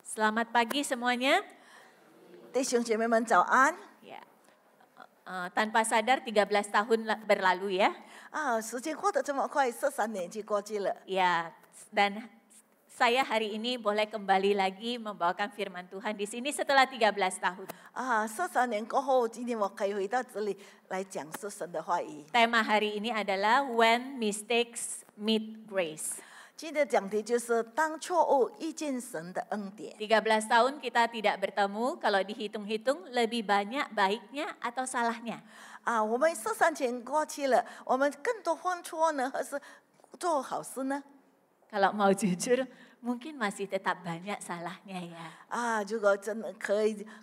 Selamat pagi semuanya. 弟兄姐妹们早安 Ya, tanpa sadar 13 tahun berlalu ya. 啊！时间过得这么快，13年就过去了。 Ya, dan saya hari ini boleh kembali lagi membawakan firman Tuhan di sini setelah 13 tahun. 啊，13年过后，今天我可以回到这里来讲述神的话语。 Tema hari ini adalah When Mistakes Meet Grace. 今天的讲题就是当错误遇见神的恩典。 13 tahun kita tidak bertemu, kalau dihitung-hitung lebih banyak baiknya atau salahnya? 啊，我们13年过去了，我们更多犯错呢，还是做好事呢？ Kalau mau jujur, mungkin masih tetap banyak salahnya ya. 啊，如果真的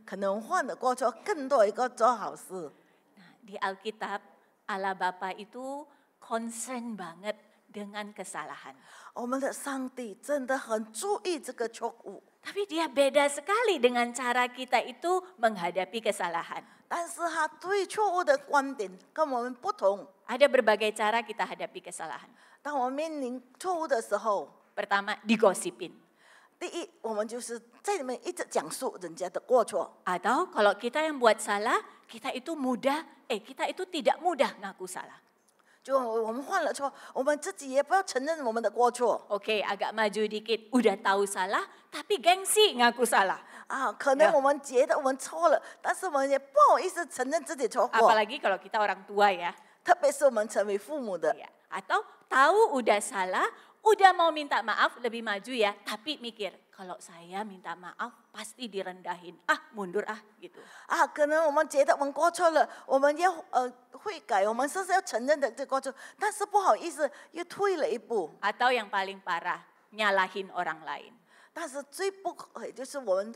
可能犯的过错更多一个做好事。 Nah, di Alkitab, Allah Bapa itu concern banget dengan kesalahan. 我们的上帝真的很注意这个错误， Tapi dia beda sekali dengan cara kita itu menghadapi kesalahan. 但是他对错误的观点跟我们不同。 Ada berbagai cara kita hadapi kesalahan. 当我们面临错误的时候， Pertama, digosipin. 第一，我们就是在里面一直讲述人家的过错。 Atau kalau kita yang buat salah, kita itu tidak mudah ngaku salah. 就我们犯了错，我们自己也不要承认我们的过错 Oke, agak maju dikit, udah tahu salah, tapi gengsi ngaku salah. 啊。可能我们觉得我们错了，但是我们也不好意思承认自己错过。 Apalagi kalau kita orang tua ya. 特别是我们成为父母的， Ya. Atau tahu udah salah, udah mau minta maaf, lebih maju ya, tapi mikir, kalau saya minta maaf pasti direndahin. Mundur gitu. 啊，可能我们觉得我们过错了，我们要悔改，我们是要承认的这过错，但是不好意思又退了一步。 Atau yang paling parah, nyalahin orang lain. 但是最不可以就是我们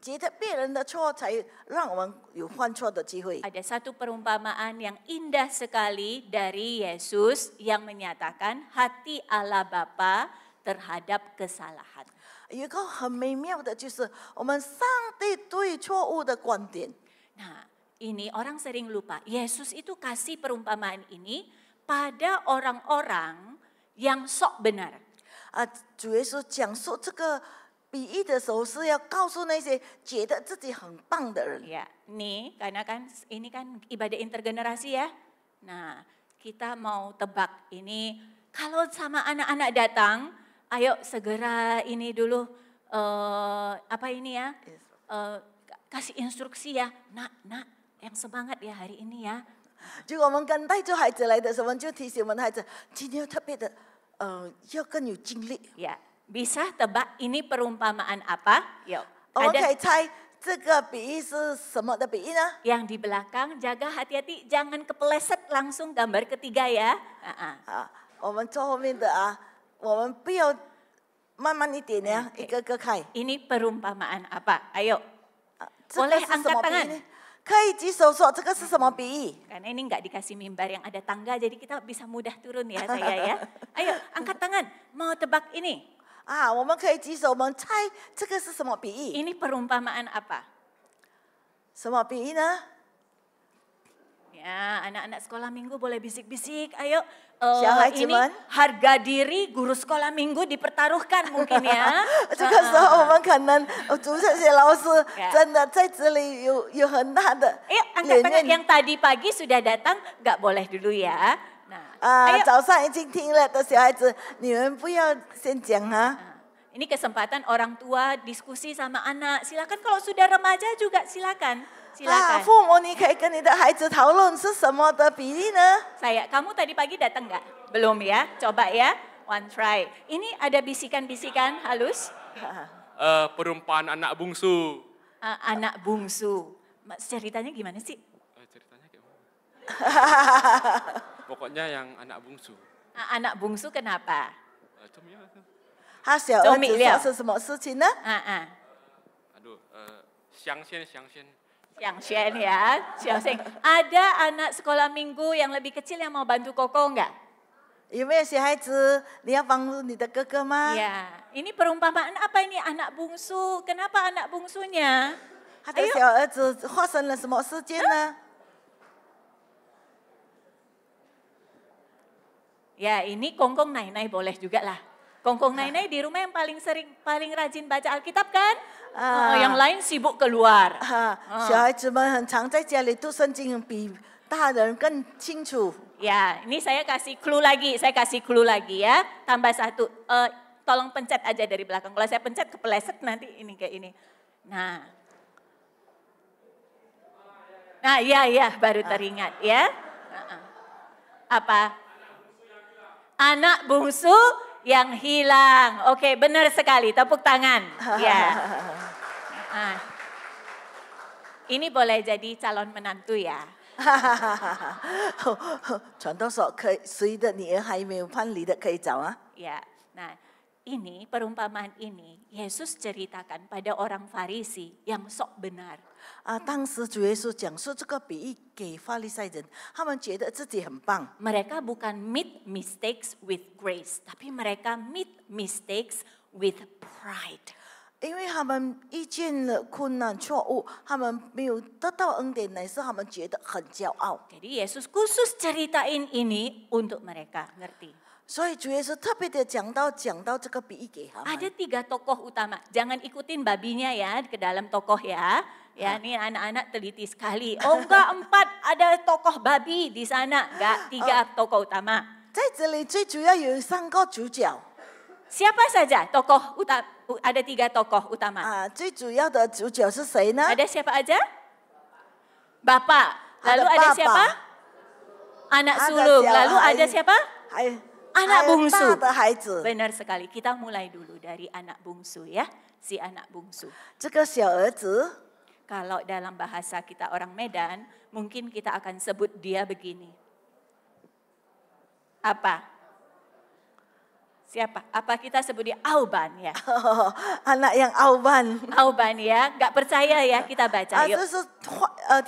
觉得别人的错才让我们有犯错的机会。 Ada satu perumpamaan yang indah sekali dari Yesus yang menyatakan hati Allah Bapa terhadap kesalahan. 有一个很美妙的，就是我们上帝对错误的观点。 Nah, ini orang sering lupa. Yesus itu kasih perumpamaan ini pada orang-orang yang sok benar. 啊，主耶稣讲述这个比喻的时候，是要告诉那些觉得自己很棒的人。 Ya, nih karena kan ini kan ibadah intergenerasi ya. Nah, kita mau tebak ini kalau sama anak-anak datang, ayo segera ini dulu apa ini ya? Kasih instruksi ya, nak, yang semangat ya hari ini ya. 如果我们跟带着孩子来的时候，我们就提醒我们的孩子，今天要特别的，要更有精力。 Ya, bisa tebak ini perumpamaan apa? Yuk. 我们可 Ada 以猜这个比喻是什么的比喻呢？ yang di belakang jaga hati-hati jangan kepeleset langsung gambar ketiga ya. 啊，我们坐后面的啊，我们不要慢慢一点呢， Okay. 一个个看。 Ini perumpamaan apa? Ayo. 这个 Boleh 是什 angkat 么比喻 tangan. 呢？可以举手说这个是什么比喻？ Karena ini nggak dikasih mimbar yang ada tangga, jadi kita bisa mudah turun ya saya ya. Ayo angkat tangan, mau tebak ini. 啊，我们可以举手，我们猜这个是什么比喻？ Ini perumpamaan apa? 什么比喻呢？ Ya, anak-anak sekolah minggu boleh bisik-bisik. Ayo, ini Ciuman. harga diri guru sekolah minggu dipertaruhkan mungkin ya. 这个时候我们可能主这些老师 Ya. 真的在这里有很大的 Ayo angkat 脸 tangan 面。 yang tadi pagi sudah datang, nggak boleh dulu ya. Nah, 啊， ayo. 早上已经听了的小孩子，你们不要先讲啊。 Ini kesempatan orang tua diskusi sama anak. Silakan kalau sudah remaja juga silakan. 啊， Silakan. 父母你可以跟你的孩子讨论是什么的比喻呢？ Kamu tadi pagi datang nggak? Belum ya? Coba ya, one try. Ini ada bisikan-bisikan halus. Perumpamaan anak bungsu. Anak bungsu. Ceritanya gimana sih? Ceritanya kayak mana? Pokoknya yang anak bungsu. Anak bungsu kenapa? 他小儿子说是什么事情呢？ Aduh, Xiang Xian. Yang Shen ya, Xiaoxing. Ada anak sekolah minggu yang lebih kecil yang mau bantu Koko nggak? 有没有小孩子你要帮助你的哥哥吗？ Ya, ini perumpamaan apa ini anak bungsu? Kenapa anak bungsunya? 他的小儿子发生了什么事件呢？ Ya, ini Kongkong Nai boleh juga lah. Kongkong Nainai di rumah yang paling rajin baca Alkitab kan? Ah. Yang lain sibuk keluar. 小孩子们很常在家里读圣经，比大人更清楚。 Ya, ini saya kasih clue lagi ya. Tambah satu, tolong pencet aja dari belakang. Kalau saya pencet kepeleset nanti ini kayak ini. Nah, iya baru teringat ya. Apa? Anak bungsu yang hilang. Oke, benar sekali. Tepuk tangan. Ya. Nah, ini boleh jadi calon menantu ya. 传道说，可以谁的女儿还没有判离的可以找啊。 Ya. Nah, ini perumpamaan ini Yesus ceritakan pada orang Farisi yang sok benar. 当时主耶稣讲述这个比喻给法利赛人，他们觉得自己很棒。 Mereka bukan meet mistakes with grace, tapi mereka meet mistakes with pride. 因为他们遇见了困难错误，他们没有得到恩典，乃是他们觉得很骄傲。 Jadi Yesus khusus ceritain ini untuk mereka, ngerti? 所以主耶稣特别的讲到这个比喻给他们。 Ada 3 tokoh utama, jangan ikutin babinya ya ke dalam tokoh ya. Ya, ini anak-anak teliti sekali. Oh enggak 4, ada tokoh babi di sana. Enggak, 3 tokoh utama. 在这里最主要有3个主角。 Siapa saja tokoh utama? Ada 3 tokoh utama. 最主要的主角是谁呢？ Ada siapa aja? Bapak. Lalu Ada ada Bapak. siapa? Anak Ada sulung. siapa? Lalu ada siapa? 还 Anak 还有 bungsu. 大的孩子。 Benar sekali. Kita mulai dulu dari anak bungsu ya. Si anak bungsu. 这个小儿子， Kalau dalam bahasa kita orang Medan, mungkin kita akan sebut dia begini. Apa? Siapa? Apa kita sebut dia Auban ya? anak yang auban， Auban ya, nggak percaya ya kita baca. 这 Yuk, 是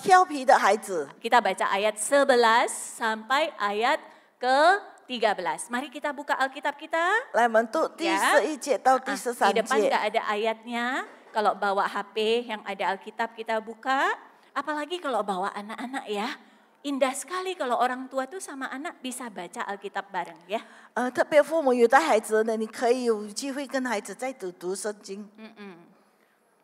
调皮的孩子。 kita baca ayat 11 sampai ayat ke-13. Mari kita buka Alkitab kita. 来，我们读第11节到第 Di 13 depan 节。 nggak ada ayatnya. Kalau bawa HP yang ada Alkitab kita buka. Apalagi kalau bawa anak-anak ya. Indah sekali kalau orang tua tuh sama anak bisa baca Alkitab bareng ya. 特别父母有带孩子的，你可以有机会跟孩子在读圣经。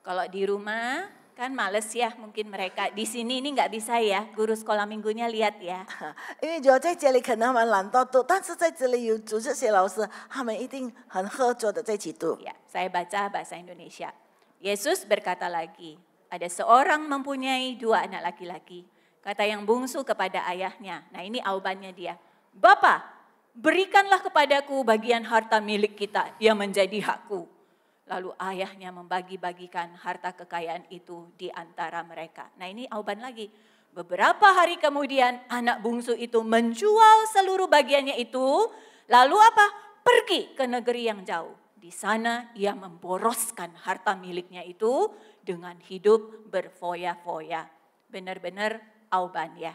Kalau di rumah kan males ya mungkin mereka. Di sini ini nggak bisa ya. Guru sekolah minggunya lihat ya. 因为如果在家里可能他们懒惰读，但是在这里有组这些老师，他们一定很合作的在一起读。 Ya, saya baca bahasa Indonesia. Yesus berkata lagi, ada seorang mempunyai 2 anak laki-laki. Kata yang bungsu kepada ayahnya. Nah ini aubannya dia. Bapak, berikanlah kepadaku bagian harta milik kita yang menjadi hakku. Lalu ayahnya membagi-bagikan harta kekayaan itu di antara mereka. Nah ini auban lagi. Beberapa hari kemudian anak bungsu itu menjual seluruh bagiannya itu. Lalu apa? Pergi ke negeri yang jauh. Di sana ia memboroskan harta miliknya itu dengan hidup berfoya-foya. Benar-benar auban ya.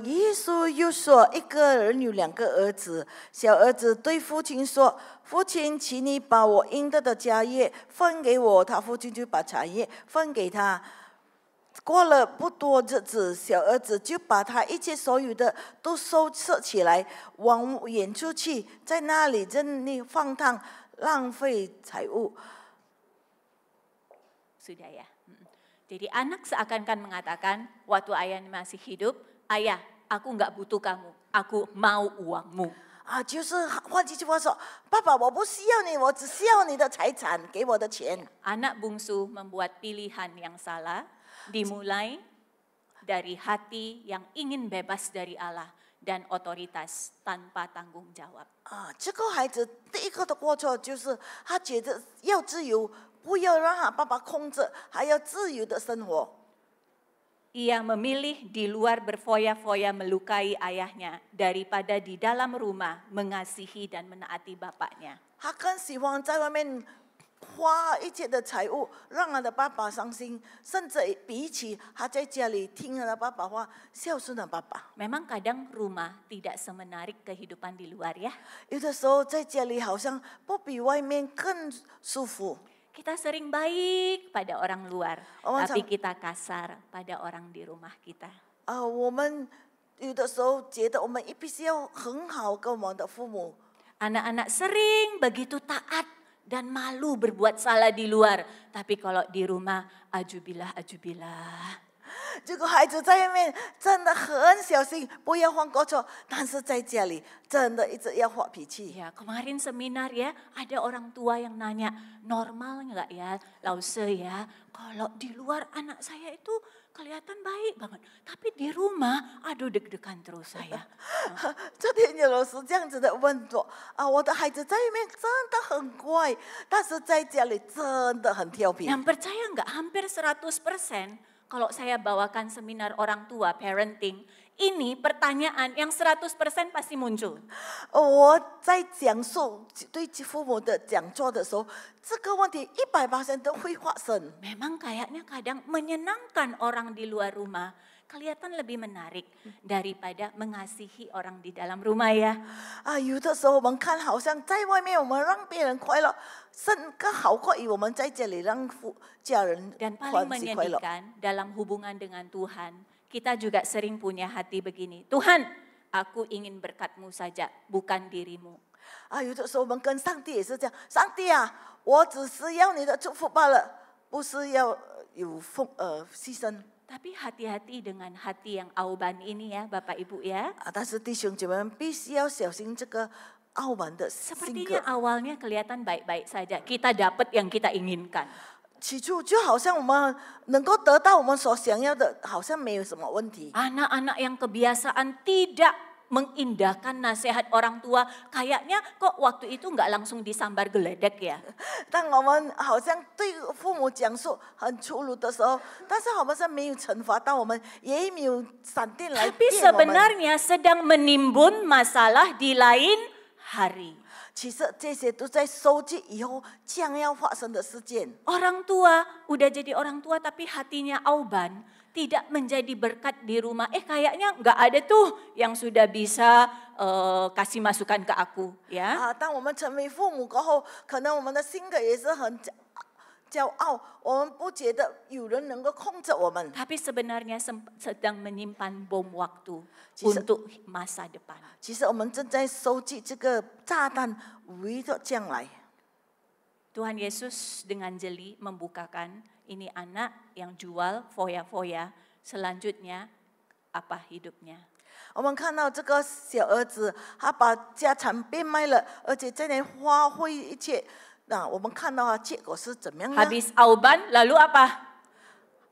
耶稣又说，一个人有2个儿子，小儿子对父亲说：“父亲，请你把我应得的家业分给我。”他父亲就把产业分给他。过了不多日子，小儿子就把他一切所有的都收拾起来，往远处去，在那里任意放荡，浪费财物。 Sudah ya. Jadi anak seakan-akan mengatakan waktu ayah masih hidup, ayah aku nggak butuh kamu, aku mau uangmu. 就是换几句话说，爸爸，我不需要你，我只需要你的财产，给我的钱。 Anak bungsu membuat pilihan yang salah, dimulai dari hati yang ingin bebas dari Allah dan otoritas tanpa tanggung jawab. 这个孩子第一个的过错就是他觉得要自由，不要让他爸爸控制，还要自由的生活。 Ia memilih di luar berfoya-foya melukai ayahnya daripada di dalam rumah mengasihi dan menaati bapaknya. 他更喜欢在外面花一切的财物，让他的爸爸伤心，甚至比起他在家里听他的爸爸话，孝顺他爸爸。 Memang kadang rumah tidak semenarik kehidupan di luar ya. 有的时候在家里好像不比外面更舒服。 Kita sering baik pada orang luar, Oh, tapi macam- kita kasar pada orang di rumah kita. 我们有的时候觉得我们必须要很好跟我们的父母。Anak-aanak sering begitu taat dan malu berbuat salah di luar. Tapi kalau di rumah, ajubillah, ajubillah. 这个孩子在外面真的很小心，不要犯过错，但是在家里真的一直要发脾气。 Ya, kemarin seminar ya, ada orang tua yang nanya, normal nggak ya, Lause ya, kalau di luar anak saya itu kelihatan baik banget, tapi di rumah, aduh deg-degan terus saya. 这天有老师这样子的问我啊，我的孩子在外面真的很乖，但是在家里真的很调皮。 Yang percaya nggak, hampir 100% kalau saya bawakan seminar orang tua, parenting, ini pertanyaan yang 100% pasti muncul. 我在讲述对父母的讲座的时候，这个问题100%都会发生。 Memang kayaknya kadang menyenangkan orang di luar rumah, kelihatan lebih menarik daripada mengasihi orang di dalam rumah ya. 啊，有的时候我们看好像在外面我们让别人快乐，更好过于我们在家里让家人 Dan 欢 paling 喜快乐。 menyedihkan dalam hubungan dengan Tuhan, kita juga sering punya hati begini. Tuhan, aku ingin berkat-Mu saja, bukan dirimu. 啊，有的时候我们跟上帝也是这样，上帝啊，我只是要你的祝福罢了，不是要有牺牲。 Tapi hati-hati dengan hati yang auban ini ya Bapak Ibu ya. 啊，但是弟兄姐妹们必须要小心这个傲慢的性 Sepertinya 格。 awalnya kelihatan baik-baik saja, kita dapat yang kita inginkan. 起初就好像我们能够得到我们所想要的，好像没有什么问题。 Anak-anak yang kebiasaan tidak mengindahkan nasihat orang tua, kayaknya kok waktu itu nggak langsung disambar geledek ya. 当我们好像对父母讲述很粗鲁的时候，但是好像没有惩罚到我们，也没有闪电来 Tapi 电我们。 sebenarnya sedang menimbun masalah di lain hari. 其实这些都在收集以后将要发生的事件。 Orang tua udah jadi orang tua tapi hatinya auban, tidak menjadi berkat di rumah. Kayaknya nggak ada tuh yang sudah bisa kasih masukan ke aku ya. 啊，当我们成为父母过后，可能我们的性格也是很骄傲，我们不觉得有人能够控制我们。 Tapi sebenarnya sedang menyimpan bom waktu Cisa- untuk masa depan. 其实我们正在收集这个炸弹，为着将来。 Tuhan Yesus dengan jeli membukakan ini anak yang jual foya-foya, selanjutnya apa hidupnya. 我们看到这个小儿子，他把家产变卖了，而且在那花费一切。那我们看到他结果是怎么样呢？ Habis auban lalu apa?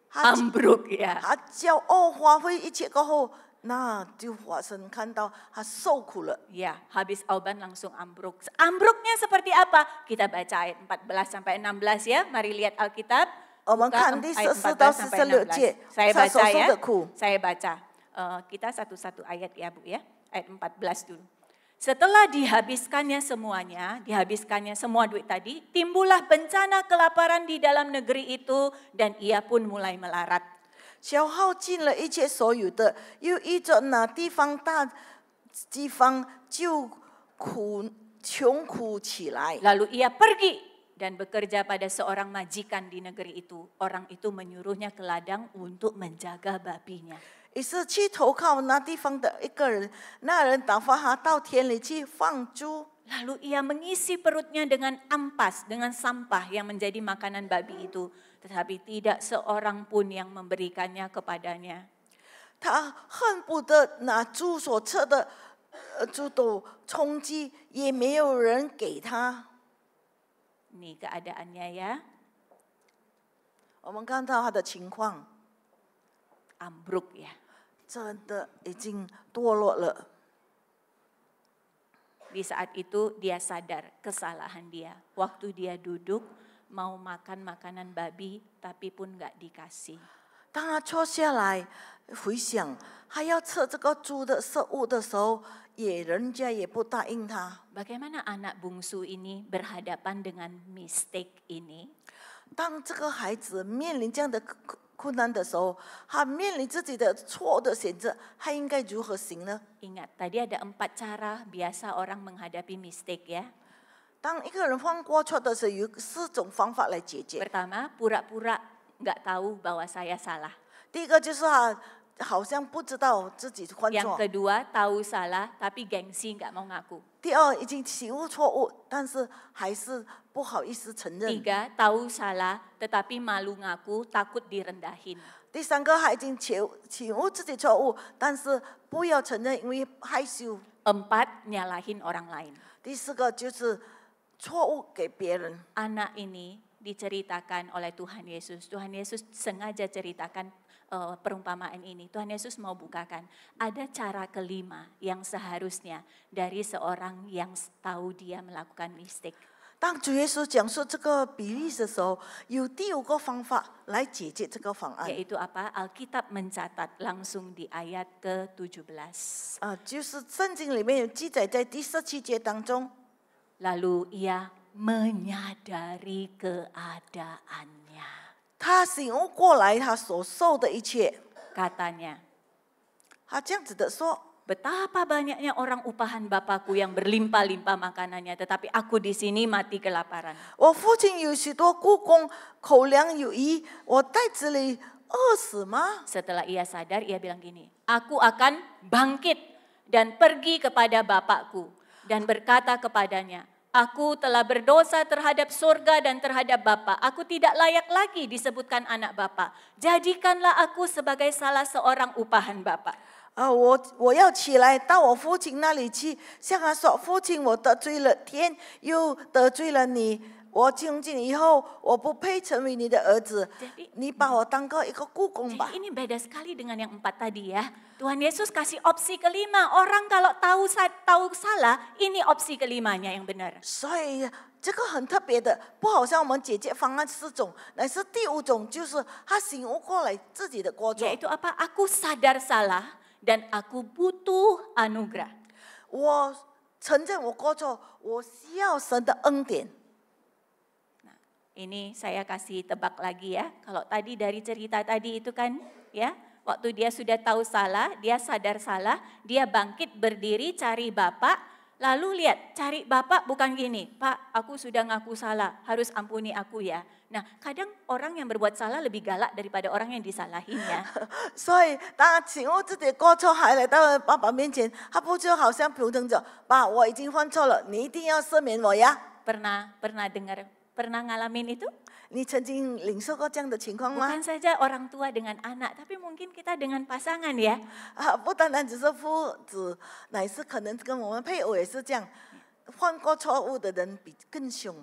他 Ambruk ya. 他骄傲花费一切过后，那就发生看到他受苦了。 Ya, habis auban langsung ambruk. Ambruknya seperti apa? Kita baca ayat 14 sampai 16 ya. Mari lihat Alkitab. 我们 Buka 看第 ayat 14到 14 sampai 16 16. 节， Saya 他 baca 所受 ya. 的苦。 Saya baca. Kita satu-satu ayat ya Bu ya. Ayat 14 dulu. Setelah dihabiskannya semua duit tadi, timbullah bencana kelaparan di dalam negeri itu dan ia pun mulai melarat. 消耗尽了一切所有的，又依着那地方大饥荒，就穷苦起来。 Lalu ia pergi dan bekerja pada seorang majikan di negeri itu. Orang itu menyuruhnya ke ladang untuk menjaga babinya. 于是去投靠那地方的一个人，那人打发他到田里去放猪。 Lalu ia mengisi perutnya dengan ampas, dengan sampah yang menjadi makanan babi itu. Tetapi tidak seorang pun yang memberikannya kepadanya. 他恨不得拿猪所吃的猪斗充饥，也没有人给他。 Ini keadaannya ya, 我们看到他的情况， ambruk ya. 真的已经堕落了。 Di saat itu dia sadar kesalahan dia. Waktu dia duduk mau makan makanan babi tapi pun gak dikasih. 当他坐下来回想，他要吃这个猪的食物的时候，人家也不答应他。 Bagaimana anak bungsu ini berhadapan dengan mistake ini? 当这个孩子面临这样的困难的时候，他面临自己的错的选择，他应该如何行呢？ Ingat, tadi ada 4 cara biasa orang menghadapi mistake ya. 当一个人犯过错的时候，有4种方法来解决。 Pertama, pura-pura nggak tahu bahwa saya salah. 第一个就是他好像不知道自己犯 Yang 错， kedua, tahu salah tapi gengsi nggak mau ngaku. 第二已经起悟错误，但是还是不好意思承认。 3, tahu salah tetapi malu ngaku, takut direndahin. 第三个，他已经起悟自己错误，但是不要承认，因为害羞。 4, nyalahin orang lain. 第四个就是错误给别人。 Anak ini diceritakan oleh Tuhan Yesus. Tuhan Yesus sengaja ceritakan perumpamaan ini. Tuhan Yesus mau bukakan. Ada cara kelima yang seharusnya dari seorang yang tahu dia melakukan mistik. 当主耶稣讲述这个比例的时候，有第五个方法来解决这个方案， Yaitu apa? Alkitab mencatat langsung di ayat ke-17. 就是圣经里面有记载在第17节当中。 Lalu ia menyadari keadaannya. 他醒悟过来，他所受的一切， Katanya, 他这样子的说。 betapa banyaknya orang upahan Bapakku yang berlimpah-limpah makanannya, tetapi aku di sini mati kelaparan. 我父亲有许多故宫，口粮有余，我在这里饿死吗？ Setelah ia sadar, ia bilang gini, aku akan bangkit dan pergi kepada Bapakku dan berkata kepadanya, aku telah berdosa terhadap surga dan terhadap Bapa. Aku tidak layak lagi disebutkan anak Bapa. Jadikanlah aku sebagai salah seorang upahan Bapa. 我要起来到我父亲那里去，向他说：父亲，我得罪了天，又得罪了你。我从今以后，我不配成为你的儿子，你把我当个一个故宫吧。 Jadi ini beda sekali dengan yang 4 tadi ya. Tuhan Yesus kasih opsi kelima. Orang kalau tahu salah, ini opsi kelimanya yang benar. 所以这个很特别的，不好像我们解决方案4种，乃是第5种，就是他醒悟过来自己的过错。 Yaitu apa? Aku sadar salah dan aku butuh anugerah. 我承认我过错，我需要神的恩典。 Ini saya kasih tebak lagi ya. Kalau tadi dari cerita tadi itu kan ya, waktu dia sudah tahu salah, dia sadar salah, dia bangkit berdiri cari Bapak, lalu lihat cari Bapak bukan gini, Pak aku sudah ngaku salah, harus ampuni aku ya. Nah kadang orang yang berbuat salah lebih galak daripada orang yang disalahin ya. 所以当他醒悟自己的过错，还来到爸爸面前，他不就好像平等着，爸，我已经犯错了，你一定要赦免我呀。 Pernah dengar, pernah ngalamin itu? 你曾经领受过这样的情况吗？ Bukan saja orang tua dengan anak, tapi mungkin kita dengan pasangan ya. 不单单只是父子，乃是可能跟我们配偶也是这样，犯过错误的人比更凶。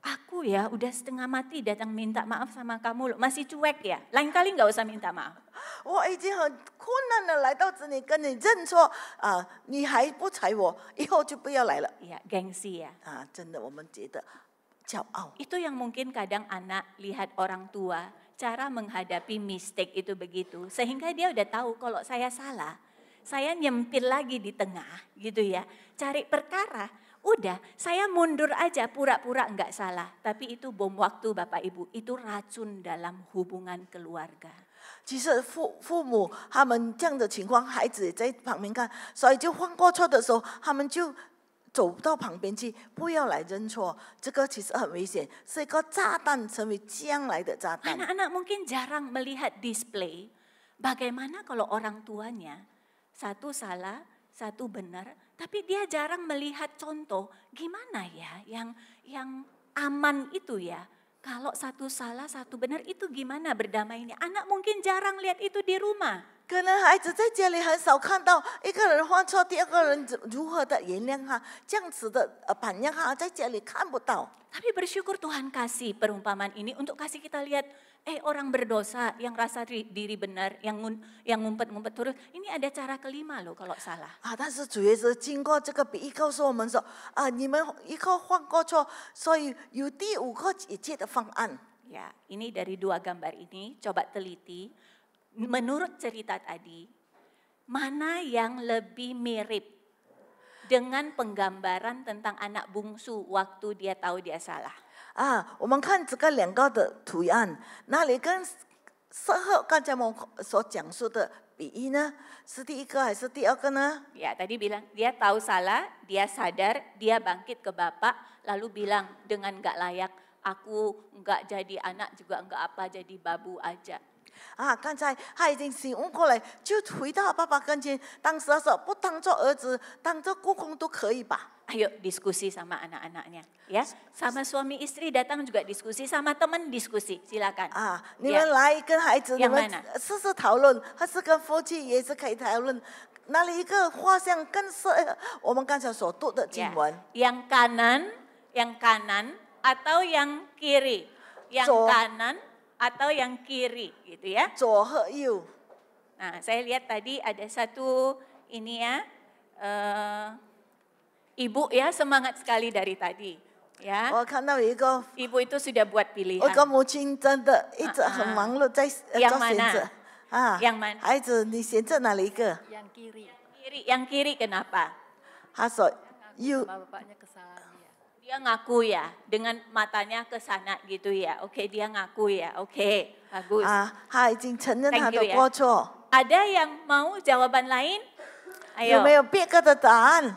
Aku ya udah setengah mati datang minta maaf sama kamu loh, masih cuek ya. Lain kali nggak usah minta maaf. 我已经很困难的来到这里跟你认错你还不睬我，以后就不要来了。 Ya, gengsi ya. 真的，我们觉得骄傲。 Itu yang mungkin kadang anak lihat orang tua, cara menghadapi mistake itu begitu. Sehingga dia udah tahu kalau saya salah, saya nyempil lagi di tengah gitu ya. Cari perkara, udah saya mundur aja pura-pura enggak salah. Tapi itu bom waktu Bapak Ibu, itu racun dalam hubungan keluarga. 其实父母他们这样的情况，孩子也在旁边看，所以就犯过错的时候，他们就走到旁边去，不要来认错。这个其实很危险，是一个炸弹，成为将来的炸弹。 Anak-anak mungkin jarang melihat display bagaimana kalau orang tuanya satu salah, satu benar, tapi dia jarang melihat contoh gimana ya yang aman itu ya. Kalau satu salah, satu benar itu gimana berdamainya? Anak mungkin jarang lihat itu di rumah. 可能孩子在家里很少看到一个人犯错，第二个人如何的原谅他，这样子的榜样他在家里看不到。 Tapi bersyukur Tuhan kasih perumpamaan ini untuk kasih kita lihat, orang berdosa yang rasa diri benar, yang ngumpet-ngumpet terus, ini ada cara kelima loh kalau salah. 但是主耶稣经过这个比喻告诉我们说，你们一个犯过错，所以有第5个解决的方案。 Ya, ini dari 2 gambar ini, coba teliti. Menurut cerita tadi, mana yang lebih mirip dengan penggambaran tentang anak bungsu waktu dia tahu dia salah? 我们看这个2个的图案，哪里跟适合刚才我们所讲述的比喻呢？是第1个还是第2个呢？ Ya, tadi bilang dia tahu salah, dia sadar, dia bangkit ke bapak, lalu bilang dengan gak layak, aku gak jadi anak juga gak apa, jadi babu aja. 啊，刚才他已经醒悟过来，就回到爸爸跟前。当时他说，不当做儿子，当做故宫都可以吧？ Ayo diskusi sama anak-anaknya, ya. Sama suami istri datang juga diskusi, sama teman diskusi, silakan. 啊，你们来跟孩子，你 Yang 们 mana? 试试讨论，还是跟夫妻也是可以讨论。哪里一个画像更适合我们刚才所读的经 Ya. 文？ Yang kanan atau yang kiri, yang So- kanan atau yang kiri, gitu ya. 左和右。 Nah, saya lihat tadi ada satu ini ya, ibu ya semangat sekali dari tadi, ya. 我看到有一个， Ibu itu sudah buat 我 pilihan. 跟母亲真的一直很忙碌在做 Yang 选 mana? 择。啊， Yang mana? 孩子，你选择哪里一个？ Yang kiri, Yang kiri kenapa? 他说右。 bapaknya ke sana ya. Dia ngaku ya, dengan matanya ke sana gitu ya. Oke, dia ngaku ya. Oke, bagus. 啊，他已经承认他 Thank 的 you ya. 过错。 Ada yang mau jawaban lain? 有 Ayo. 没有别个的答案？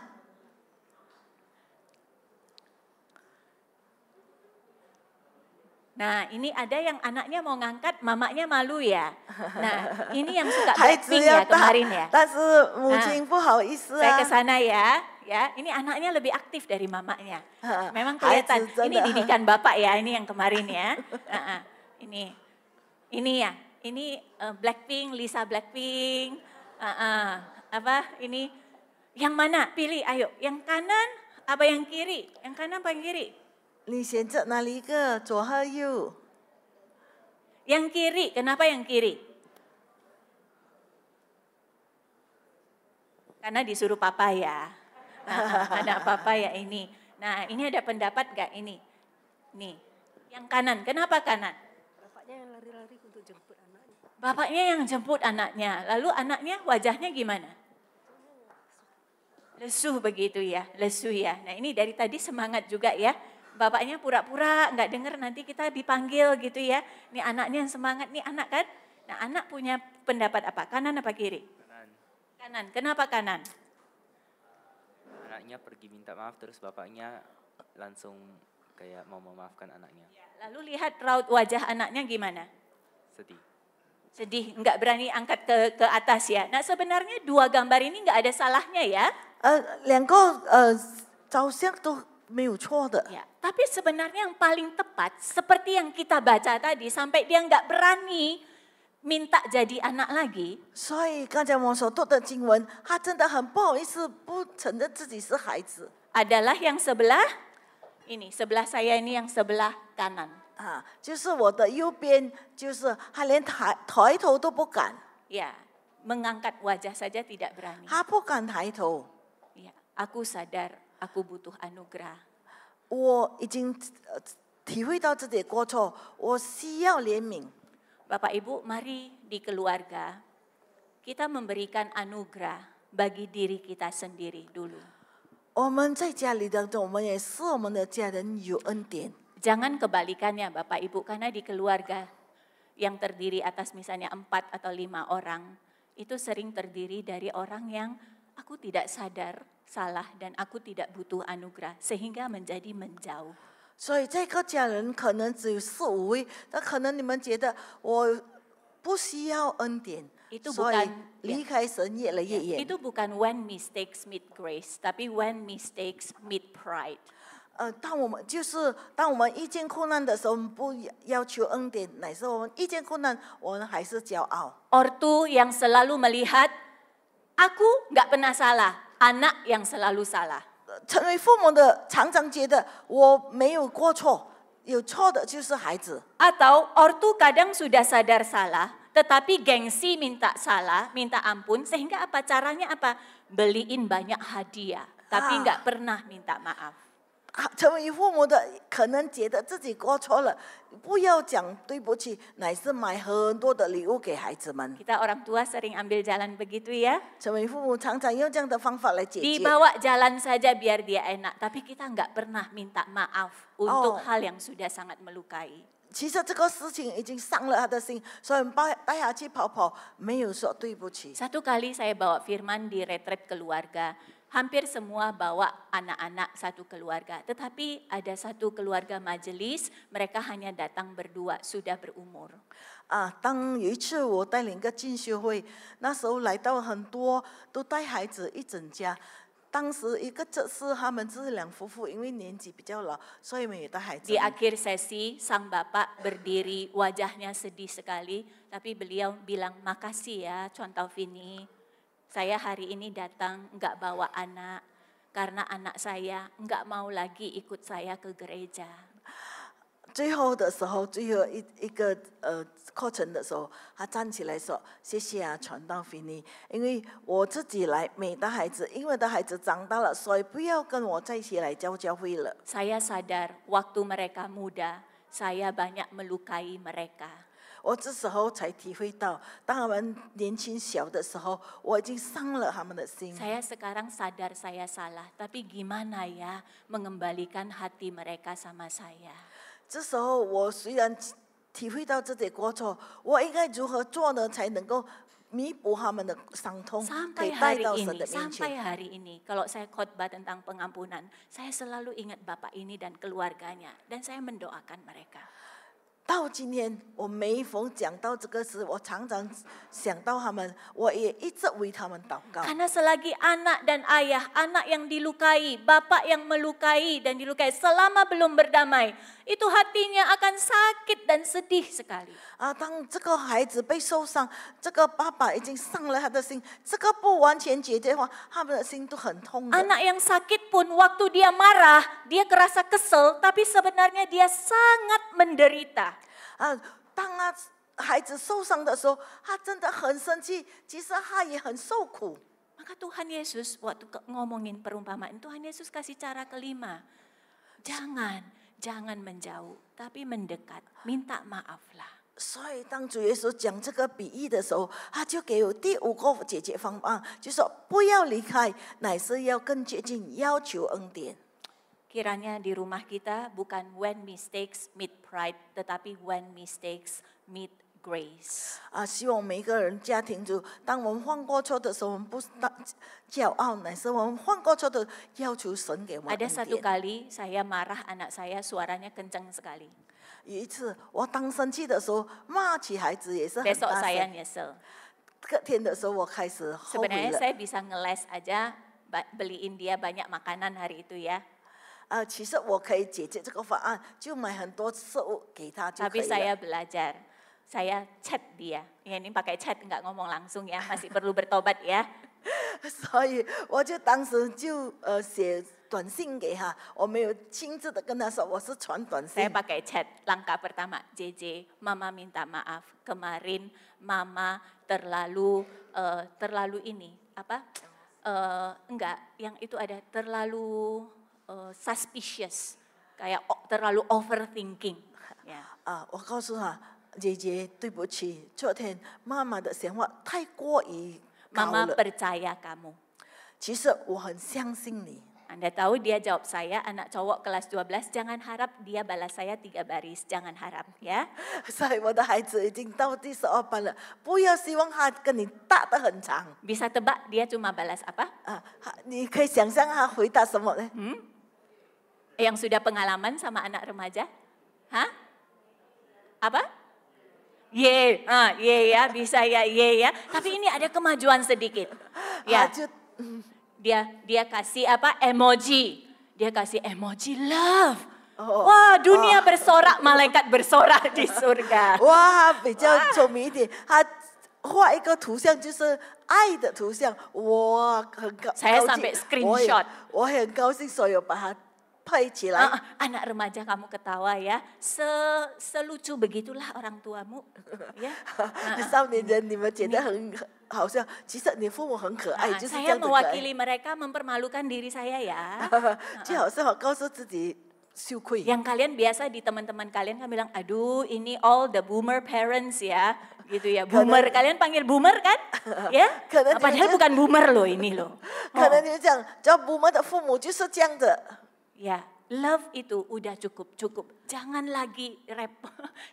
Nah, ini ada yang anaknya mau ngangkat, mamanya malu ya. Nah, ini yang suka 孩子 Blackpink 要 ya 答 kemarin ya. 但是母亲不好意思 Saya 啊 ke。sana ya. Ya, ini anaknya lebih aktif dari mamanya. Memang kelihatan. Hai, Ini didikan bapak ya, ini yang kemarin ya. Ini ya, ini Blackpink, Lisa Blackpink. Apa ini? Yang mana? Pilih, ayo. Yang kanan apa yang kiri? Yang kanan apa yang kiri? 你选择哪里一个？左和右？ Yang kiri. Kenapa yang kiri? Karena disuruh papa ya. Anak papa ya ini. Nah, ini ada pendapat gak ini? Nih, yang kanan. Kenapa kanan? Bapaknya yang lari-lari untuk jemput anaknya. Bapaknya yang jemput anaknya. Lalu anaknya wajahnya gimana? Lesu begitu ya, lesu ya. Nah ini dari tadi semangat juga ya. Bapaknya pura-pura nggak dengar, nanti kita dipanggil gitu ya. Ini anaknya yang semangat, nih anak kan. Nah anak punya pendapat apa? Kanan apa kiri? Kanan. Kanan. Kenapa kanan? Anaknya pergi minta maaf terus bapaknya langsung kayak mau memaafkan anaknya. Lalu lihat raut wajah anaknya gimana? Sedih. Sedih, nggak berani angkat ke atas ya. Nah sebenarnya dua gambar ini nggak ada salahnya ya. 两个照相都没有错的。 Ya, tapi sebenarnya yang paling tepat seperti yang kita baca tadi, sampai dia nggak berani minta jadi anak lagi. 所以刚才我们所读的经文，他真的很不好意思，不承认自己是孩子 Adalah yang sebelah ini, sebelah saya ini yang sebelah kanan. 啊，就是我的右边，就是他连抬头都不敢， Ya, mengangkat wajah saja tidak berani. 他不敢抬头。 Ya, aku sadar aku butuh anugerah. 我已经体会到自己的过错，我需要怜悯。 Bapak Ibu, mari di keluarga kita memberikan anugerah bagi diri kita sendiri dulu. 我们在家里当中，我们也是我们的家人有恩典。 Jangan kebalikannya Bapak Ibu, karena di keluarga yang terdiri atas misalnya 4 atau 5 orang, itu sering terdiri dari orang yang aku tidak sadar salah dan aku tidak butuh anugerah, sehingga menjadi menjauh. 所以这个家人可能只有4、5位，但可能你们觉得我不需要恩典， Itu 所以 bukan 离开神越来越远。 Itu bukan when mistakes meet grace, tapi when mistakes meet pride. 当我们遇见困难的时候，我们不要求恩典，乃是我们遇见困难，我们还是骄傲。 Ortu yang selalu melihat aku nggak pernah salah, anak yang selalu salah. 成为父母的常常觉得我没有过错，有错的就是孩子。 Atau ortu kadang sudah sadar salah, tetapi gengsi minta salah, minta ampun, sehingga apa caranya apa? Beliin banyak hadiah, tapi nggak pernah minta maaf. 成为父母的可能觉得自己过错了，不要讲对不起，乃是买很多的礼物给孩子们。 Kita orang tua sering ambil jalan begitu ya. 成为父母常常用这样的方法来解决。 Dibawa jalan saja biar dia enak, tapi kita nggak pernah minta maaf untuk hal yang sudah sangat melukai. 其实这个事情已经伤了他的心，所以带他去跑跑，没有说对不起。 Satu kali saya bawa Firman di retret keluarga, hampir semua bawa anak-anak satu keluarga. Tetapi ada satu keluarga majelis, mereka hanya datang berdua, sudah berumur. 当有一次我带领一个进修会，那时候来到很多都带孩子一整家。当时一个是他们是两夫妇，因为年纪比较老，所以没有带孩子。 Di akhir sesi, sang bapak berdiri, wajahnya sedih sekali. Tapi beliau bilang, makasih ya Chuan Taufini. Saya hari ini datang enggak bawa anak. Karena anak saya enggak mau lagi ikut saya ke gereja. 最后的时候，最后一个课程的时候，他站起来说：“谢谢啊，传道菲尼，因为我自己来没带孩子，因为我的孩子长大了，所以不要跟我在一起来教会了。” Saya sadar waktu mereka muda, saya banyak melukai mereka. 我这时候才体会到，当他们年轻小的时候，我已经伤了他们的心。 Saya sekarang sadar saya salah, tapi gimana ya mengembalikan hati mereka sama saya? 这时候我虽然体会到这些过错，我应该如何做呢，才能够弥补他们的伤痛，可以 Sampai 带 hari 到神 ini, 的面 sampai 前。 hari ini, kalau saya khotbah tentang pengampunan, saya selalu ingat Bapak ini dan keluarganya, dan saya mendoakan mereka. 到今天，我每逢讲到这个事，我常常想到他们，我也一直为他们祷告。 Karena selagi anak dan ayah, anak yang dilukai, bapak yang melukai dan dilukai selama belum berdamai, itu hatinya akan sakit dan sedih sekali. 当这个孩子被受伤，这个爸爸已经伤了他的心，这个不完全解决的话，他们的心都很痛的。 Anak yang sakit pun waktu dia marah, dia kerasa kesel, tapi sebenarnya dia sangat menderita. 当孩子受伤的时候，他真的很生气，其实他也很受苦。 Maka Tuhan Yesus waktu ngomongin perumpamaan, Tuhan Yesus kasih cara kelima. Jangan menjauh, tapi mendekat, minta maaflah. 所以当主耶稣讲这个比喻的时候，他就给我第5个解决方案，就说不要离开，乃是要更接近，要求恩典。 Kiranya di rumah kita bukan when mistakes meet pride, tetapi when mistakes meet grace. 希望每一个人家庭主，当我们犯过错的时候，我们不是骄傲，乃是我们犯过错的要求神给我们恩 Ada satu 典。 kali saya marah anak saya, suaranya kencang sekali. 有一次我当生气的时候，骂起孩子也是很 Besok 大 saya 声。 nyesel. 隔天的时候，我开始后悔 Sebenarnya 了。 saya bisa ngeles aja, beliin dia banyak makanan hari itu ya. 其实我可以解决这个方案，就买很多食物给他就可 Tapi 以 saya 了。 belajar, saya chat dia. Ya ini pakai chat, nggak ngomong langsung ya, masih perlu bertobat ya. 所以我就当时就写短信给他，我没有亲自的跟他说，我是传短 Saya 信。 pakai chat. Langkah pertama, JJ, Mama minta maaf. Kemarin Mama terlalu ini apa? Enggak, yang itu ada terlalu suspicious, kayak terlalu overthinking. Ya. 我告诉他，姐姐对不起，昨天妈妈的想法太过于高 Mama 了。 percaya kamu. 其实我很相信你。 Anda tahu dia jawab saya, anak cowok kelas 12, jangan harap dia balas saya 3 baris, jangan harap ya. 所以我的孩子已经到第12班了，不要希望他跟你打得很长。 Bisa tebak dia cuma balas apa? 你可以想象他回答什么呢？ Yang sudah pengalaman sama anak remaja? Hah? Apa? Ye, ya, bisa ya, ye ya. Tapi ini ada kemajuan sedikit. 他 Ya, 就 dia kasih apa? Emoji. Dia kasih emoji love. Oh. Wah, dunia bersorak, malaikat bersorak di surga. 哇，比较聪明一点，他画一个图像，就是爱的图像，我很高 Saya 高 sampai 兴， screenshot 我很高兴，所以我把它拍起来。 Anak remaja kamu ketawa ya, selucu begitulah orang tuamu. Ya. 少年人，你们觉得很好笑，其实你父母很可爱，就是这 Saya 样的可爱。 mewakili mereka mempermalukan diri saya ya. 就好像我告诉自己羞愧。 Yang kalian biasa di teman-teman kalian kan bilang, aduh ini all the boomer parents ya. Gitu ya, boomer. Kalian panggil boomer kan? Ya? Karena Padahal bukan boomer loh ini loh. 可能你讲，叫我们的父母就是这样的。 Ya, love itu udah cukup. Jangan lagi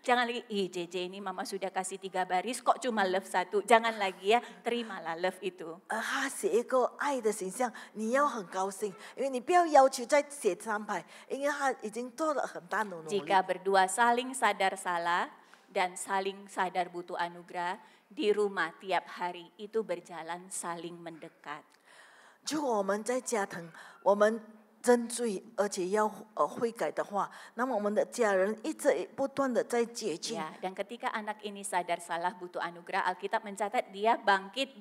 jangan lagi, JJ ini mama sudah kasih 3 baris kok cuma love 1. Jangan lagi ya, terimalah love itu. 他写一个爱的形象，你要很高兴，因为你不要要求再写3排，因为他已经做了很大的努力。 Jika berdua saling sadar salah dan saling sadar butuh anugerah, di rumah tiap hari itu berjalan saling mendekat. 如果我们在家庭，我们真罪，而且要悔改的话，那么我们的家人一直不断的在接近。 Ya, dan ketika anak ini sadar salah butuh anugerah, Alkitab mencatat dia bangkit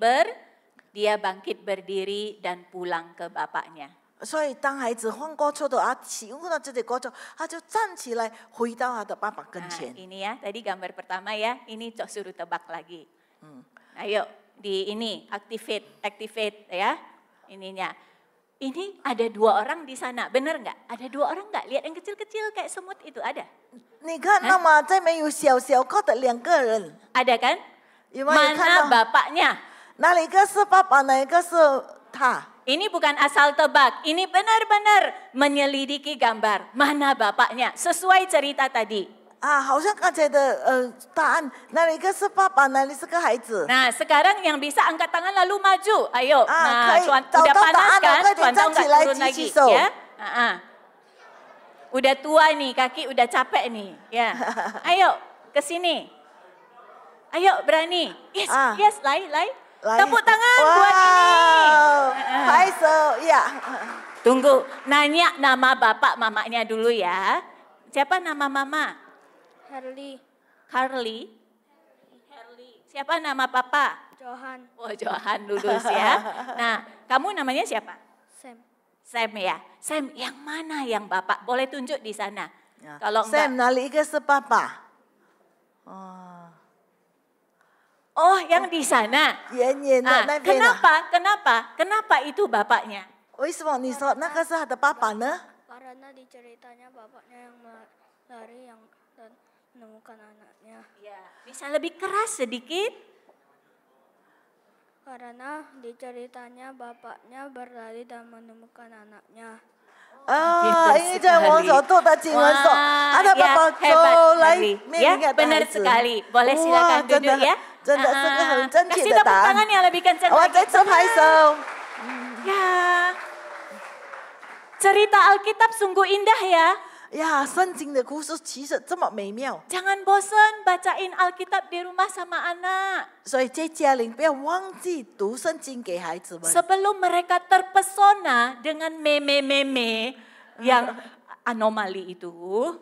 berdiri dan pulang ke bapaknya. 所以当孩子犯过错的起悟到自己过错，他就站起来回到他的爸爸跟 Nah, 前。 ini ya, tadi gambar pertama ya, ini suruh tebak lagi. Ayo, di ini activate ya, ininya. Ini ada 2 orang di sana, benar nggak? Ada 2 orang nggak? Lihat yang kecil-kecil kayak semut itu ada? 你看，那么在没有小小个的2个人， Ada kan? 有没有看 Mana 到？ bapaknya? 哪里一个是爸爸，哪一个是他？ Ini bukan asal tebak, ini benar-benar menyelidiki gambar. Mana bapaknya? Sesuai cerita tadi. 好像刚才的答案，哪里一个是爸爸，哪里是个孩子？ Nah, sekarang yang bisa angkat tangan lalu maju. Ayo. Nah, kaya cuan, tahu udah tahu panas tak kan? ada, Cuan tahu nggak kaya turun janji lagi, so. ya? Udah tua nih, kaki udah capek nih, ya. Ayo ke sini. Ayo berani. Yes, lai. Tepuk tangan buat ini. 拍手呀！ Tunggu, nanya nama bapak mamanya dulu ya. Siapa nama mama? Carly. Siapa nama papa? Johan, Oh, Johan lulus ya. Nah, kamu namanya siapa? Sam, Sam ya. Sam, yang mana yang bapak? Boleh tunjuk di sana. Kalau enggak, Sam 哪里一个是爸爸？ oh yang di sana. 远远的那边啊？ Kenapa itu bapaknya? 为什么你说那个是他的爸爸呢？ karena di ceritanya bapaknya yang lari dan menemukan anaknya. Ya, bisa lebih keras sedikit. Karena di ceritanya bapaknya berlari dan menemukan anaknya. 因为在我所读的经文说，他的爸爸走来面临他的 benar 孩子。 sekali. Boleh silakan duduk ya. 真的是个很正确 Kasih 的 tepuk 答案 tangan。yang lebih kencang 我 lagi. 再次拍手。 Ya, cerita Alkitab sungguh indah ya. 呀，圣经的故事其实这么美妙， Jangan bosan bacain Alkitab di rumah sama anak. 所以在家里不要忘记读圣经给孩子们。 Sebelum mereka terpesona dengan meme-meme yang anomali itu,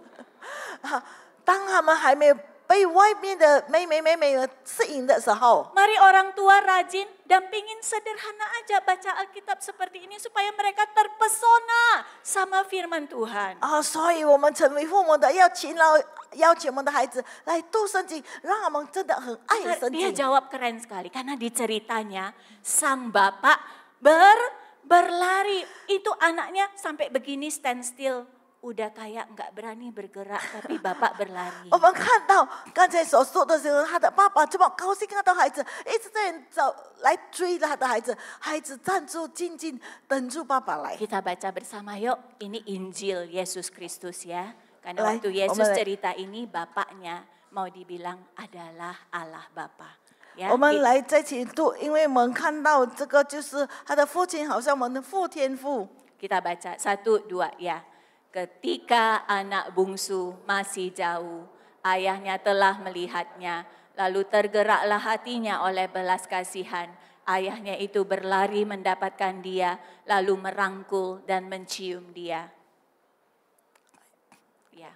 当他们还没有被外面的美适应的时候， mari orang tua rajin dampingin sederhana aja baca Alkitab seperti ini supaya mereka terpesona sama firman Tuhan. 所以我们成为父母的要勤劳，要求我们的孩子来读圣经，让他们真的很爱圣 Dia 经。 jawab keren sekali karena di ceritanya sang bapak berlari, itu anaknya sampai begini stand still. Udah kayak nggak berani bergerak tapi bapak berlari. 我们看到刚才所说的时候，他的爸爸这么高兴看到孩子一直在找来追他的孩子，孩子站住静静等住爸爸来。 Kita baca bersama yuk, ini Injil Yesus Kristus ya. Karena Baik, waktu Yesus Om, cerita ini bapaknya mau dibilang adalah Allah Bapa. Ya, 我们来在一起读，因为我们看到这个就是他的父亲，好像我们的父天父。 kita baca 1, 2 ya. Ketika anak bungsu masih jauh, ayahnya telah melihatnya, lalu tergeraklah hatinya oleh belas kasihan. Ayahnya itu berlari mendapatkan dia, lalu merangkul dan mencium dia. Ya.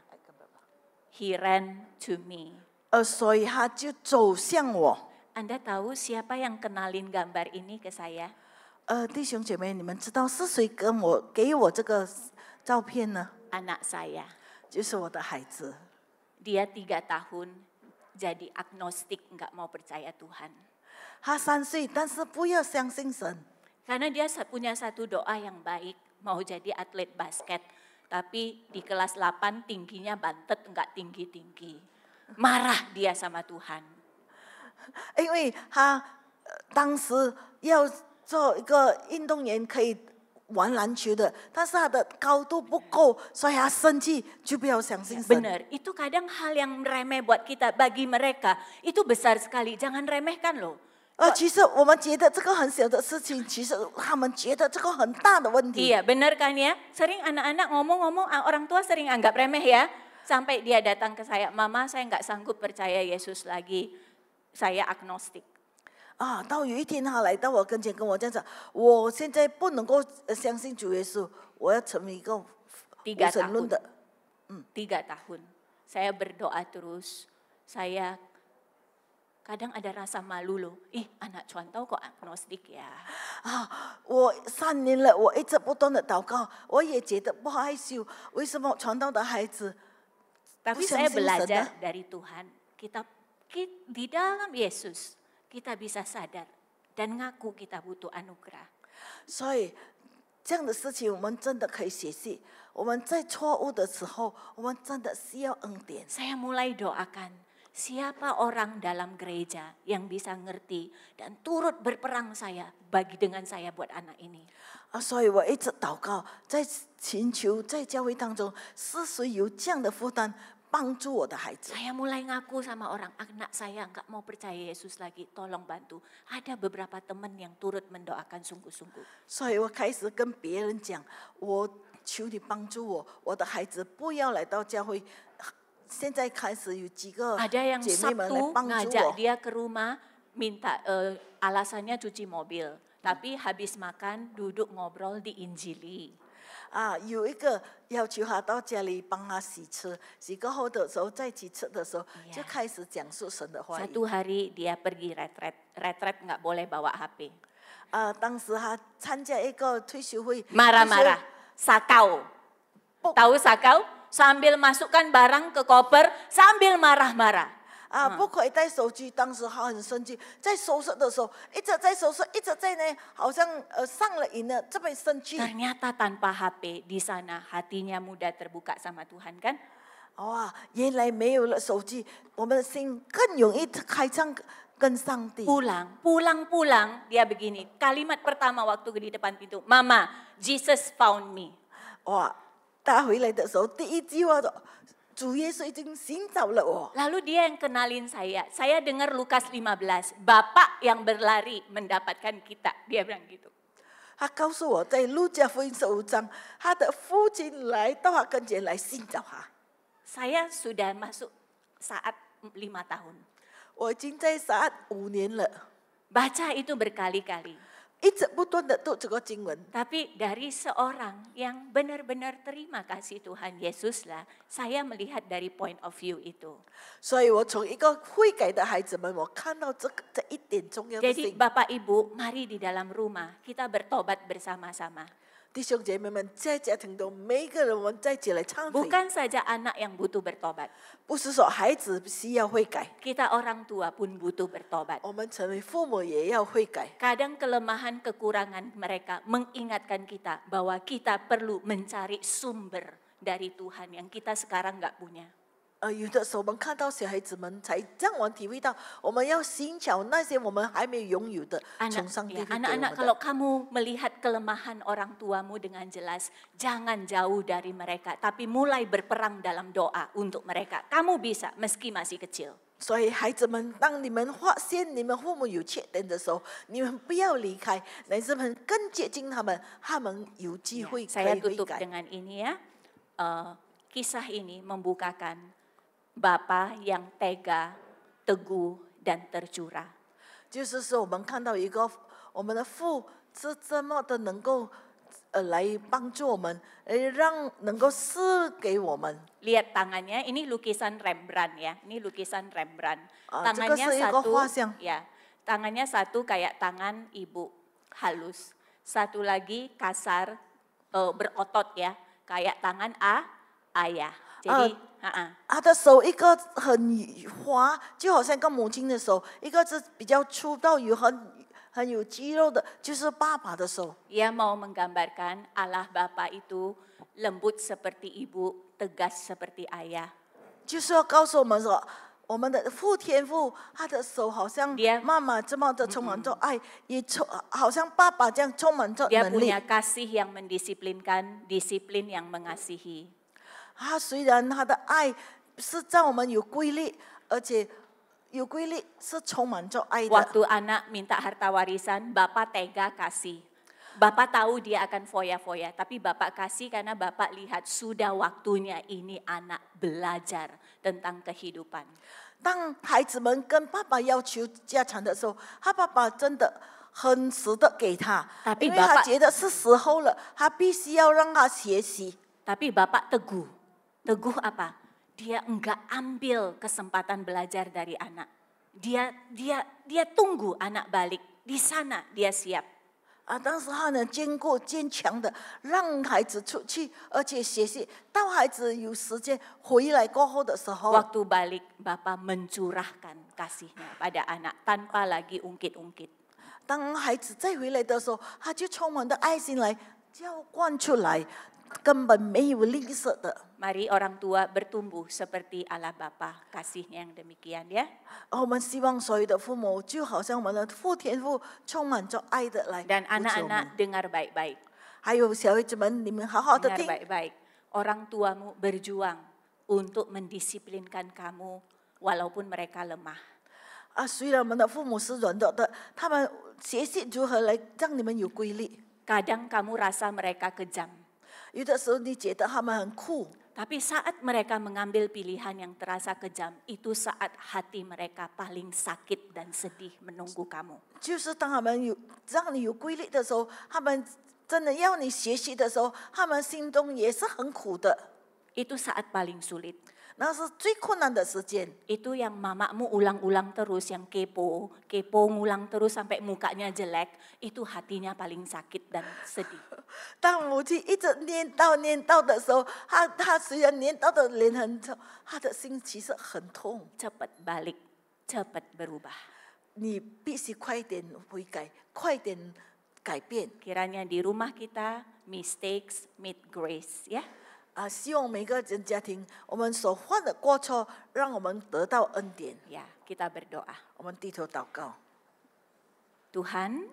He ran to me. 所以他就走向我。 Anda tahu siapa yang kenalin gambar ini ke saya? 弟兄姐妹，你们知道是谁给我这个照片呢？ Anak saya. 就是我的孩子。 Dia 3 tahun jadi agnostik, nggak mau percaya Tuhan. 他3岁，但是不要相信神。 Karena dia punya satu doa yang baik, mau jadi atlet basket. Tapi di kelas 8 tingginya bantet, nggak tinggi-tinggi. Marah dia sama Tuhan. 因为他当时要做一个运动员，可以玩篮球的，但是他的高度不够，所以他生气，就不要相信神。 Benar, itu kadang hal yang remeh buat kita, bagi mereka itu besar sekali. Jangan remehkan loh. 其实我们觉得这个很小的事情，其实他们觉得这个很大的问题。 Iya, benar kan ya? Sering anak-anak ngomong-ngomong, orang tua sering anggap remeh ya. Sampai dia datang ke saya, Mama saya nggak sanggup percaya Yesus lagi, saya agnostik. 到有一天他来到我跟前跟我这样讲，我现在不能够相信主耶稣，我要成为一个无 3 神论 tahun. 的。 3 tahun. Saya berdoa terus. Saya kadang ada rasa malu loh. Ih, anak cuantau kok agnostik ya. 我3年了，我一直不断的祷告，我也觉得不害羞。为什么传道的孩子 Tapi saya belajar dari Tuhan. Di dalam Yesus kita bisa sadar dan ngaku kita butuh anugerah. 所以这样的事情我们真的可以学习。我们在错误的时候，我们真的需要恩典。 Saya mulai doakan, siapa orang dalam gereja yang bisa ngerti dan turut berperang dengan saya buat anak ini. 所以我一直祷告，在寻求在教会当中，是谁有这样的负担帮助我的孩子？ Saya mulai ngaku sama orang, anak saya nggak mau percaya Yesus lagi, tolong bantu. Ada beberapa teman yang turut mendoakan sungguh-sungguh. 所以我开始跟别人讲，我求你帮助我，我的孩子不要来到教会。现在开始有几个 Ada yang 姐妹们来 Sabtu 帮助 ngajak 我。 dia ke rumah, minta alasannya cuci mobil. Tapi habis makan duduk ngobrol diinjili. 有一个要求他到家里帮他洗车，洗过后的时候再去吃的时候，就开始讲述神的话语。 Satu hari dia pergi retret nggak boleh bawa HP. 当时他参加一个退休会， Marah-marah, sakau. Tahu sakau? Sambil masukkan barang ke koper, sambil marah-marah. 不可以带手机。当时他很生气，在收拾的时候一直在收拾，一直在呢，好像上了瘾了，这边生气。 Ternyata tanpa HP di sana hatinya mudah terbuka sama Tuhan kan? 原来没有了手机，我们的心更容易开창跟上帝。 Pulang dia begini. Kalimat pertama waktu di depan pintu, Mama, Jesus found me. 他回来的时候第一句话说，主耶稣已经寻找了我。 Lalu dia yang kenalin saya. Saya dengar Lukas 15, Bapak yang berlari mendapatkan kita. Dia bilang gitu. 他告诉我，在路加福音15章，他的父亲来到他跟前来寻找他。 Saya sudah masuk saat 5 tahun. 我已经在saat 5年了， Baca itu berkali-kali. 一直不断的读这个经文。 Tapi dari seorang yang benar-benar terima kasih Tuhan Yesus lah, saya melihat dari point of view itu. 所以我从一个悔改的孩子们，我看到这一点重要的 Jadi 事。 Bapak Ibu, mari di dalam rumah kita bertobat bersama-sama. 弟兄姐妹们，在家庭中，每一个人我们在一起来忏悔， Bukan saja anak yang butuh bertobat. 不是说孩子需要悔改， Kita orang tua pun butuh bertobat. 我们成为父母也要悔改。 Kadang kelemahan kekurangan mereka mengingatkan kita bahwa kita perlu mencari sumber dari Tuhan yang kita sekarang nggak punya. 有的时候我们看到小孩子们，才让我们体会到，我们要寻找那些我们还没有拥有的，从上帝会给我们 Anak-anak 的。 kalau kamu melihat kelemahan orang tuamu dengan jelas, jangan jauh dari mereka, tapi mulai berperang dalam doa untuk mereka. Kamu bisa meski masih kecil. 所以孩子们，当你们发现你们父母有缺点的时候，你们不要离开，乃是们更接近他们，他们有机会可 Saya 以悔 tutup 改。 dengan ini ya. Kisah ini membukakan Bapa yang tega, teguh, dan tercurah. 就是说，我们看到一个我们的父是这么的能够来帮助我们，让能够赐给我们。 Lihat tangannya, ini lukisan Rembrandt ya. Ini lukisan Rembrandt. Tangannya tangannya satu kayak tangan ibu, halus. Satu lagi kasar, berotot ya, kayak tangan ayah. Jadi 他的手一个很滑，就好像跟母亲的手；一个是比较粗到很有肌肉的，就是爸爸的手。 Ia mau menggambarkan Allah Bapa itu lembut seperti ibu, tegas seperti ayah. 就是要告诉我们说，我们的父天父，他的手好像 Dia- 妈妈这么的充满着爱，也好像爸爸这样充满着 Dia 能力 punya。kasih yang mendisiplinkan, disiplin yang mengasihi. 他虽然他的爱是让我们有规律，而且有规律是充满着爱的。 Waktu anak minta harta warisan, Bapak tega kasih. Bapak tahu dia akan foya-foya, tapi Bapak kasih karena Bapak lihat sudah waktunya ini anak belajar tentang kehidupan. 当孩子们跟爸爸要求家产的时候，他爸爸真的很舍得给他， Tapi 因为他 Bapak- 觉得是时候了，他必须要让他学习。 Tapi Bapak teguh. Teguh apa? Dia enggak ambil kesempatan belajar dari anak. Dia tunggu anak balik. Di sana dia siap. 但是他呢，坚固坚强的让孩子出去，而且学习。到孩子有时间回来过后的时候， Waktu balik, Bapak mencurahkan kasihnya pada anak tanpa lagi ungkit-ungkit. 当孩子再回来的时候，他就充满的爱心来浇灌出来，根本没有吝啬的。 Mari orang tua bertumbuh seperti Allah Bapa, kasihnya yang demikian ya. 我们希望所有的父母就好像我们的父天父，充满着爱的来 Dan 扶持我们。 anak-anak dengar baik-baik. 还有小孩子们，你们好好的 Dengar 听。 baik-baik. Orang tuamu berjuang untuk mendisiplinkan kamu walaupun mereka lemah. 虽然我们的父母是软弱的，他们学习如何来让你们有规律。 Kadang kamu rasa mereka kejam. 有的时候你觉得他们很酷， Tapi saat mereka mengambil pilihan yang terasa kejam, itu saat hati mereka paling sakit dan sedih menunggu kamu. 就是当他们让你有规律的时候，他们真的要你学习的时候，他们心中也是很苦的。 Itu saat paling sulit. 那是最困难的时间。 Itu yang mamamu ulang-ulang terus, yang kepo ngulang terus sampai mukanya jelek, itu hatinya paling sakit dan sedih. 当母亲一直念叨的时候，他虽然念叨的脸很丑，他的心其实很痛。 Cepat balik, cepat berubah. 你必须快点悔改，快点改变。 Kiranya di rumah kita, mistakes meet grace ya. 希望每个人家庭，我们所犯的过错，让我们得到恩典。 Ya, kita berdoa. 我们低头祷告， Tuhan,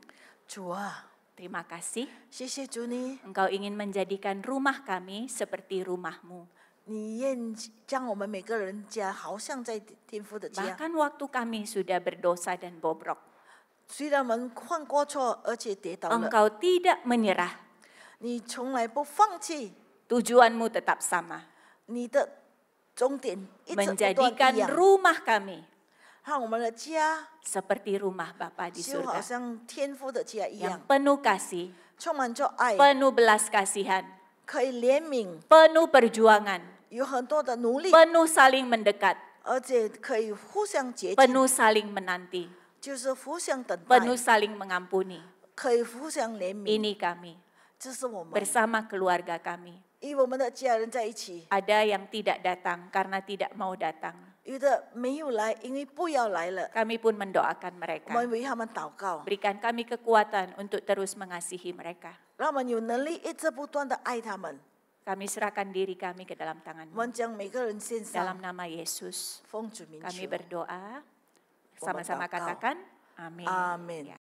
主啊， terima kasih. 谢谢主你， Engkau ingin menjadikan rumah kami seperti rumahmu. 你愿将我们每个人家，好像在天父的家。 Bahkan waktu kami sudah berdosa dan bobrok, 虽然我们犯过错，而且跌倒了， Engkau tidak menyerah. 你从来不放弃， Tujuanmu tetap sama. 你的终点一直不断 Menjadikan 一样， rumah kami 让我们的家 seperti rumah Bapa di 就好 surga. 像天父的家一 Yang 样， penuh kasih, 充满着爱， penuh belas kasihan, 可以怜悯， penuh perjuangan, 有很多的努力， penuh saling mendekat, 而且可以互相接近， penuh saling menanti, 就是互相等待， penuh saling mengampuni. 可以互相怜悯。 Ini kami 这是我们 bersama keluarga kami. 与我们的家人在一起， Ada yang tidak datang karena tidak mau datang. 有的没有来，因为不要来了。 Kami pun mendoakan 我 mereka. 们为他们祷告， Berikan kami kekuatan untuk terus mengasihi mereka. 让我们有能力一直不断的爱他们。 Kami serahkan diri kami ke dalam 我 tangan-Mu. 们将每个人献 Dalam 上， nama Yesus, 奉主名 kami 求， berdoa. Sama-sama berdoa. katakan, amin. Amin. Ya.